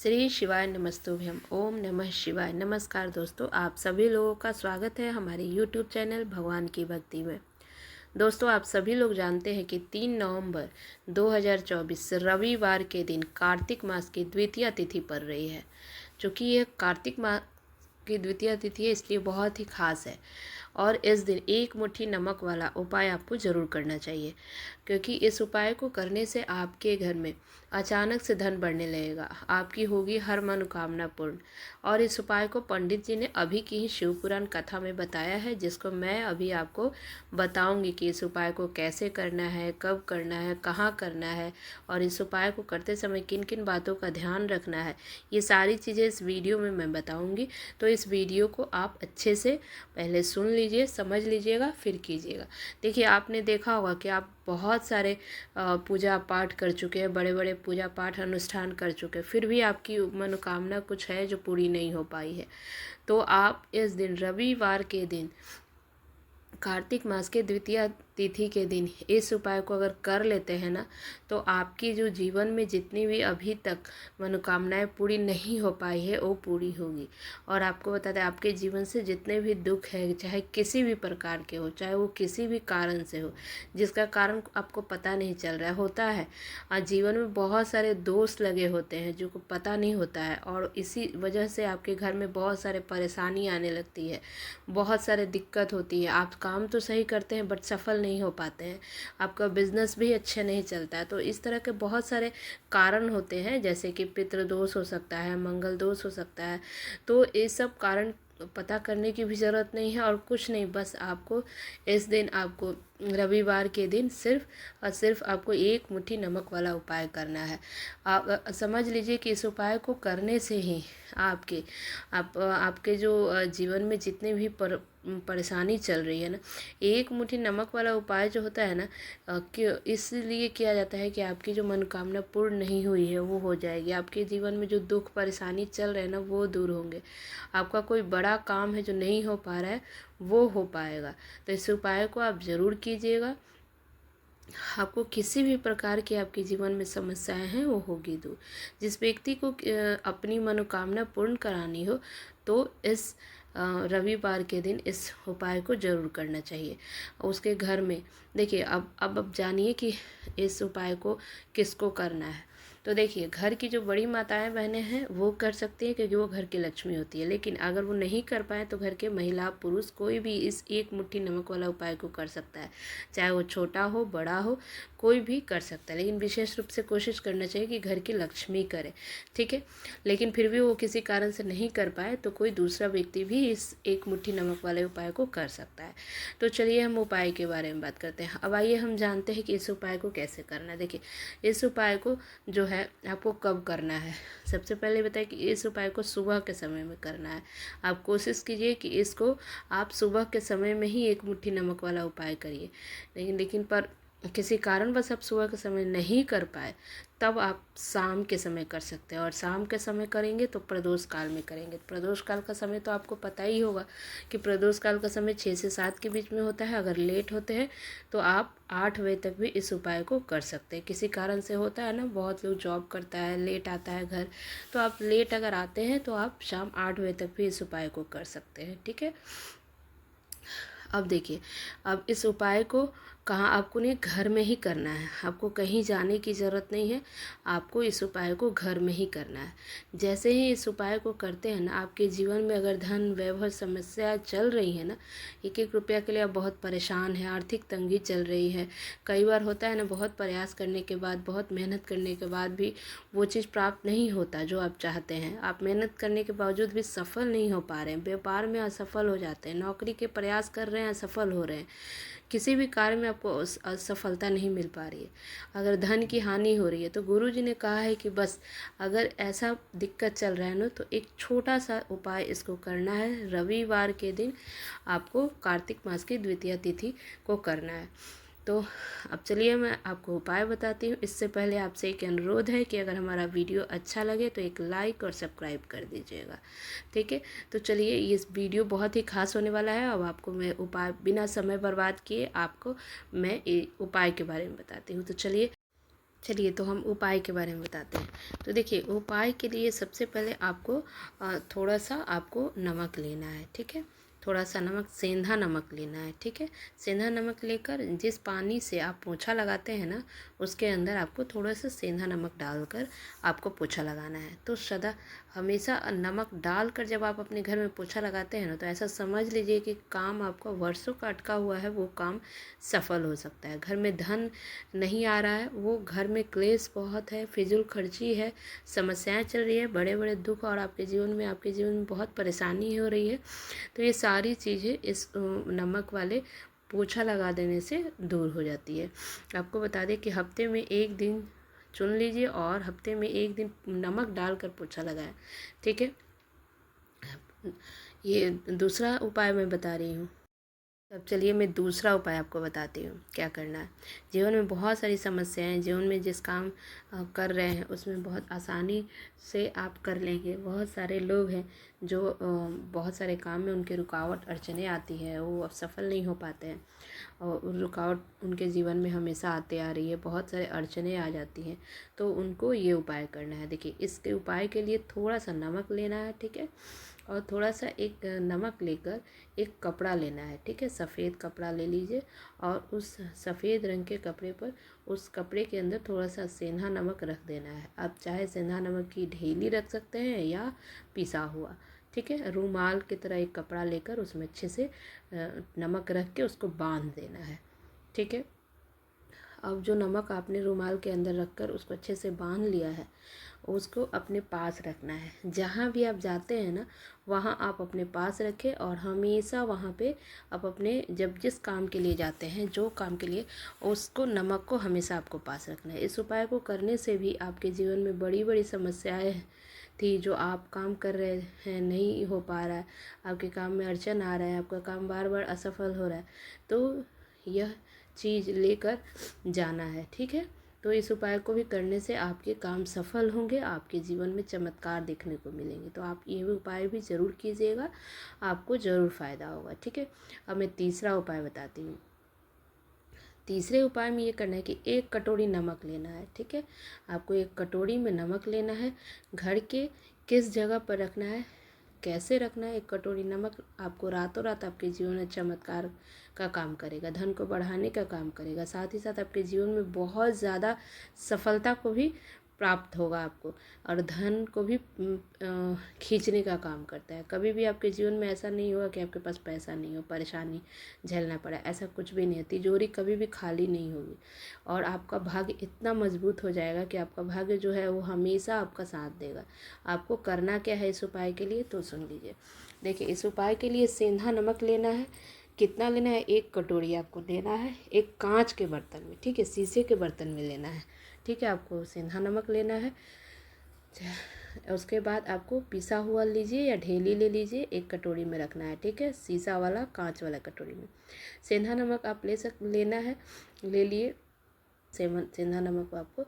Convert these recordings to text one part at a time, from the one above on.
श्री शिवाय नमस्तुभ्यम। ओम नमः शिवाय। नमस्कार दोस्तों, आप सभी लोगों का स्वागत है हमारे यूट्यूब चैनल भगवान की भक्ति में। दोस्तों, आप सभी लोग जानते हैं कि 3 नवंबर 2024 रविवार के दिन कार्तिक मास की द्वितीया तिथि पड़ रही है। चूँकि यह कार्तिक मास की द्वितीया तिथि है, इसलिए बहुत ही खास है और इस दिन एक मुट्ठी नमक वाला उपाय आपको ज़रूर करना चाहिए, क्योंकि इस उपाय को करने से आपके घर में अचानक से धन बढ़ने लगेगा, आपकी होगी हर मनोकामना पूर्ण। और इस उपाय को पंडित जी ने अभी की ही शिव पुराण कथा में बताया है, जिसको मैं अभी आपको बताऊंगी कि इस उपाय को कैसे करना है, कब करना है, कहाँ करना है और इस उपाय को करते समय किन किन बातों का ध्यान रखना है। ये सारी चीज़ें इस वीडियो में मैं बताऊँगी, तो इस वीडियो को आप अच्छे से पहले सुन लीजिए, समझ लीजिएगा, फिर कीजिएगा। देखिए, आपने देखा होगा कि आप बहुत सारे पूजा पाठ कर चुके हैं, बड़े बड़े पूजा पाठ अनुष्ठान कर चुके हैं, फिर भी आपकी मनोकामना कुछ है जो पूरी नहीं हो पाई है। तो आप इस दिन रविवार के दिन कार्तिक मास के द्वितीया तिथि के दिन इस उपाय को अगर कर लेते हैं ना, तो आपकी जो जीवन में जितनी भी अभी तक मनोकामनाएं पूरी नहीं हो पाई है वो पूरी होगी। और आपको बता दें, आपके जीवन से जितने भी दुख है, चाहे किसी भी प्रकार के हो, चाहे वो किसी भी कारण से हो, जिसका कारण आपको पता नहीं चल रहा है, होता है आज जीवन में बहुत सारे दोष लगे होते हैं जो को पता नहीं होता है, और इसी वजह से आपके घर में बहुत सारे परेशानी आने लगती है, बहुत सारे दिक्कत होती है। आप काम तो सही करते हैं बट सफल नहीं हो पाते हैं, आपका बिजनेस भी अच्छे नहीं चलता है। तो इस तरह के बहुत सारे कारण होते हैं, जैसे कि पितृदोष हो सकता है, मंगल दोष हो सकता है। तो ये सब कारण पता करने की भी ज़रूरत नहीं है और कुछ नहीं, बस आपको इस दिन आपको रविवार के दिन सिर्फ और सिर्फ आपको एक मुट्ठी नमक वाला उपाय करना है। आप समझ लीजिए कि इस उपाय को करने से ही आपके जो जीवन में जितने भी परेशानी चल रही है ना, एक मुट्ठी नमक वाला उपाय जो होता है ना, कि इसलिए किया जाता है कि आपकी जो मनोकामना पूर्ण नहीं हुई है वो हो जाएगी, आपके जीवन में जो दुख परेशानी चल रहे हैं ना वो दूर होंगे, आपका कोई बड़ा काम है जो नहीं हो पा रहा है वो हो पाएगा। तो इस उपाय को आप ज़रूर कीजिएगा। आपको किसी भी प्रकार की आपके जीवन में समस्याएं हैं वो होगी दूर। जिस व्यक्ति को अपनी मनोकामना पूर्ण करानी हो, तो इस रविवार के दिन इस उपाय को ज़रूर करना चाहिए उसके घर में। देखिए, अब जानिए कि इस उपाय को किसको करना है। तो देखिए, घर की जो बड़ी माताएं बहनें हैं वो कर सकती हैं, क्योंकि वो घर की लक्ष्मी होती है। लेकिन अगर वो नहीं कर पाए तो घर के महिला पुरुष कोई भी इस एक मुट्ठी नमक वाला उपाय को कर सकता है, चाहे वो छोटा हो बड़ा हो, कोई भी कर सकता है। लेकिन विशेष रूप से कोशिश करना चाहिए कि घर की लक्ष्मी करे, ठीक है। लेकिन फिर भी वो किसी कारण से नहीं कर पाए तो कोई दूसरा व्यक्ति भी इस एक मुट्ठी नमक वाले उपाय को कर सकता है। तो चलिए हम उपाय के बारे में बात करते हैं। अब आइए हम जानते हैं कि इस उपाय को कैसे करना है। देखिए, इस उपाय को जो है आपको कब करना है। सबसे पहले बताएं कि इस उपाय को सुबह के समय में करना है। आप कोशिश कीजिए कि इसको आप सुबह के समय में ही एक मुट्ठी नमक वाला उपाय करिए। लेकिन पर किसी कारणवश आप सुबह के समय नहीं कर पाए, तब आप शाम के समय कर सकते हैं। और शाम के समय करेंगे तो प्रदोष काल में करेंगे। प्रदोष काल का समय तो आपको पता ही होगा कि प्रदोष काल का समय 6 से 7 के बीच में होता है। अगर लेट होते हैं तो आप 8 बजे तक भी इस उपाय को कर सकते हैं। किसी कारण से होता है ना, बहुत लोग जॉब करता है, लेट आता है घर, तो आप लेट अगर आते हैं तो आप शाम 8 बजे तक भी इस उपाय को कर सकते हैं, ठीक है। अब देखिए, अब इस उपाय को कहाँ आपको नहीं, घर में ही करना है। आपको कहीं जाने की ज़रूरत नहीं है, आपको इस उपाय को घर में ही करना है। जैसे ही इस उपाय को करते हैं ना, आपके जीवन में अगर धन वैभव समस्या चल रही है ना, एक एक रुपया के लिए आप बहुत परेशान हैं, आर्थिक तंगी चल रही है, कई बार होता है ना, बहुत प्रयास करने के बाद, बहुत मेहनत करने के बाद भी वो चीज़ प्राप्त नहीं होता जो आप चाहते हैं। आप मेहनत करने के बावजूद भी सफल नहीं हो पा रहे हैं, व्यापार में असफल हो जाते हैं, नौकरी के प्रयास कर रहे हैं, असफल हो रहे हैं, किसी भी कार्य में आपको असफलता नहीं मिल पा रही है, अगर धन की हानि हो रही है, तो गुरु जी ने कहा है कि बस अगर ऐसा दिक्कत चल रहा है ना, तो एक छोटा सा उपाय इसको करना है। रविवार के दिन आपको कार्तिक मास की द्वितीया तिथि को करना है। तो अब चलिए मैं आपको उपाय बताती हूँ। इससे पहले आपसे एक अनुरोध है कि अगर हमारा वीडियो अच्छा लगे तो एक लाइक और सब्सक्राइब कर दीजिएगा, ठीक है। तो चलिए, ये वीडियो बहुत ही खास होने वाला है। अब आपको मैं उपाय बिना समय बर्बाद किए आपको मैं उपाय के बारे में बताती हूँ। तो चलिए, चलिए तो हम उपाय के बारे में बताते हैं। तो देखिए उपाय के लिए सबसे पहले आपको थोड़ा सा आपको नमक लेना है, ठीक है। थोड़ा सा नमक, सेंधा नमक लेना है, ठीक है। सेंधा नमक लेकर जिस पानी से आप पोछा लगाते हैं ना, उसके अंदर आपको थोड़ा सा सेंधा नमक डालकर आपको पोछा लगाना है। तो सदा हमेशा नमक डालकर जब आप अपने घर में पोछा लगाते हैं ना, तो ऐसा समझ लीजिए कि काम आपका वर्षों का अटका हुआ है वो काम सफल हो सकता है। घर में धन नहीं आ रहा है, वो घर में क्लेश बहुत है, फिजूल खर्ची है, समस्याएं चल रही है, बड़े बड़े दुख और आपके जीवन में बहुत परेशानी हो रही है, तो ये सारी चीज़ें इस नमक वाले पोछा लगा देने से दूर हो जाती है। आपको बता दें कि हफ्ते में एक दिन चुन लीजिए और हफ्ते में एक दिन नमक डालकर पोछा लगाएं, ठीक है। ये दूसरा उपाय मैं बता रही हूँ। अब चलिए मैं दूसरा उपाय आपको बताती हूँ क्या करना है। जीवन में बहुत सारी समस्याएं, जीवन में जिस काम कर रहे हैं उसमें बहुत आसानी से आप कर लेंगे। बहुत सारे लोग हैं जो बहुत सारे काम में उनके रुकावट अड़चने आती है, वो सफल नहीं हो पाते हैं और रुकावट उनके जीवन में हमेशा आते आ रही है, बहुत सारे अड़चने आ जाती हैं। तो उनको ये उपाय करना है। देखिए इसके उपाय के लिए थोड़ा सा नमक लेना है, ठीक है। और थोड़ा सा एक नमक लेकर एक कपड़ा लेना है, ठीक है। सफ़ेद कपड़ा ले लीजिए और उस सफ़ेद रंग के कपड़े पर, उस कपड़े के अंदर थोड़ा सा सेंधा नमक रख देना है। आप चाहे सेंधा नमक की ढेली रख सकते हैं या पिसा हुआ, ठीक है। रूमाल की तरह एक कपड़ा लेकर उसमें अच्छे से नमक रख के उसको बांध देना है, ठीक है। अब जो नमक आपने रूमाल के अंदर रखकर उसको अच्छे से बांध लिया है, उसको अपने पास रखना है। जहाँ भी आप जाते हैं ना, वहाँ आप अपने पास रखें और हमेशा वहाँ पे आप अपने जब जिस काम के लिए जाते हैं, जो काम के लिए, उसको नमक को हमेशा आपको पास रखना है। इस उपाय को करने से भी आपके जीवन में बड़ी बड़ी समस्याएं थी जो आप काम कर रहे हैं नहीं हो पा रहा है, आपके काम में अड़चन आ रहा है, आपका काम बार बार असफल हो रहा है, तो यह चीज़ लेकर जाना है, ठीक है। तो इस उपाय को भी करने से आपके काम सफल होंगे, आपके जीवन में चमत्कार देखने को मिलेंगे। तो आप ये भी उपाय भी ज़रूर कीजिएगा, आपको ज़रूर फ़ायदा होगा, ठीक है। अब मैं तीसरा उपाय बताती हूँ। तीसरे उपाय में ये करना है कि एक कटोरी नमक लेना है, ठीक है। आपको एक कटोरी में नमक लेना है। घर के किस जगह पर रखना है, कैसे रखना है। एक कटोरी नमक आपको रातों रात आपके जीवन में चमत्कार का काम करेगा, धन को बढ़ाने का काम करेगा, साथ ही साथ आपके जीवन में बहुत ज़्यादा सफलता को भी प्राप्त होगा आपको, और धन को भी खींचने का काम करता है। कभी भी आपके जीवन में ऐसा नहीं होगा कि आपके पास पैसा नहीं हो, परेशानी झेलना पड़ा, ऐसा कुछ भी नहीं है। तिजोरी कभी भी खाली नहीं होगी और आपका भाग्य इतना मजबूत हो जाएगा कि आपका भाग्य जो है वो हमेशा आपका साथ देगा। आपको करना क्या है इस उपाय के लिए, तो सुन लीजिए। देखिए इस उपाय के लिए सेंधा नमक लेना है। कितना लेना है, एक कटोरी आपको लेना है, एक कांच के बर्तन में, ठीक है, शीशे के बर्तन में लेना है, ठीक है। आपको सेंधा नमक लेना है। उसके बाद आपको पिसा हुआ लीजिए या ढेली ले लीजिए, एक कटोरी में रखना है, ठीक है, शीशा वाला कांच वाला कटोरी में। सेंधा नमक आप लेना है, ले लिए। सेंधा नमक को आपको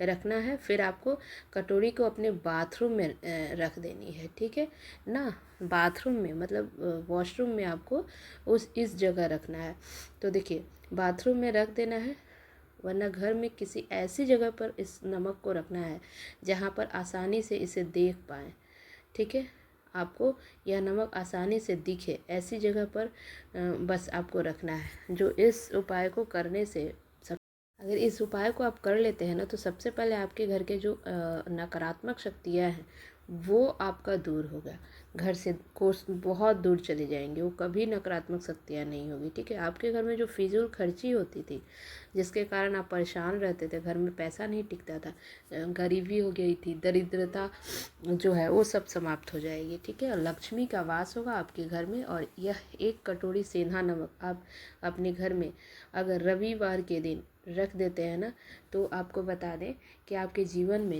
रखना है। फिर आपको कटोरी को अपने बाथरूम में रख देनी है, ठीक है ना। बाथरूम में मतलब वॉशरूम में आपको इस जगह रखना है। तो देखिए बाथरूम में रख देना है, वरना घर में किसी ऐसी जगह पर इस नमक को रखना है जहाँ पर आसानी से इसे देख पाएँ, ठीक है। आपको यह नमक आसानी से दिखे ऐसी जगह पर बस आपको रखना है। जो इस उपाय को करने से अगर इस उपाय को आप कर लेते हैं ना, तो सबसे पहले आपके घर के जो नकारात्मक शक्तियाँ हैं वो आपका दूर होगा, घर से कोस बहुत दूर चले जाएंगे, वो कभी नकारात्मक शक्तियाँ नहीं होगी, ठीक है। आपके घर में जो फिजूल खर्ची होती थी, जिसके कारण आप परेशान रहते थे, घर में पैसा नहीं टिकता था, गरीबी हो गई थी, दरिद्रता जो है वो सब समाप्त हो जाएगी, ठीक है। और लक्ष्मी का वास होगा आपके घर में। और यह एक कटोरी सेंधा नमक आप अपने घर में अगर रविवार के दिन रख देते हैं ना, तो आपको बता दें कि आपके जीवन में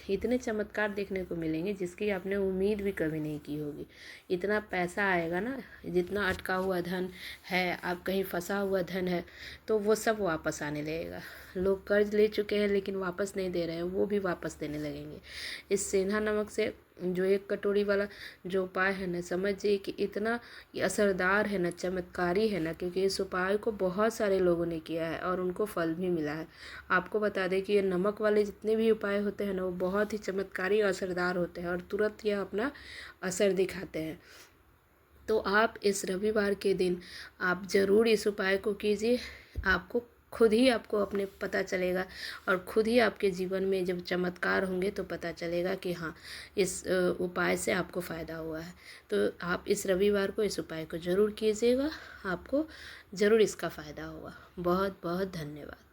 इतने चमत्कार देखने को मिलेंगे जिसकी आपने उम्मीद भी कभी नहीं की होगी। इतना पैसा आएगा ना, जितना अटका हुआ धन है, आप कहीं फंसा हुआ धन है, तो वो सब वापस आने लगेगा। लोग कर्ज ले चुके हैं लेकिन वापस नहीं दे रहे हैं, वो भी वापस देने लगेंगे। इस सेंधा नमक से जो एक कटोरी वाला जो उपाय है ना, समझिए कि इतना असरदार है ना, चमत्कारी है ना, क्योंकि इस उपाय को बहुत सारे लोगों ने किया है और उनको फल भी मिला है। आपको आपको बता दें कि ये नमक वाले जितने भी उपाय होते हैं ना, वो बहुत ही चमत्कारी और असरदार होते हैं और तुरंत यह अपना असर दिखाते हैं। तो आप इस रविवार के दिन आप ज़रूर इस उपाय को कीजिए। आपको खुद ही आपको अपने पता चलेगा और खुद ही आपके जीवन में जब चमत्कार होंगे तो पता चलेगा कि हाँ, इस उपाय से आपको फ़ायदा हुआ है। तो आप इस रविवार को इस उपाय को ज़रूर कीजिएगा, आपको ज़रूर इसका फ़ायदा होगा। बहुत बहुत धन्यवाद।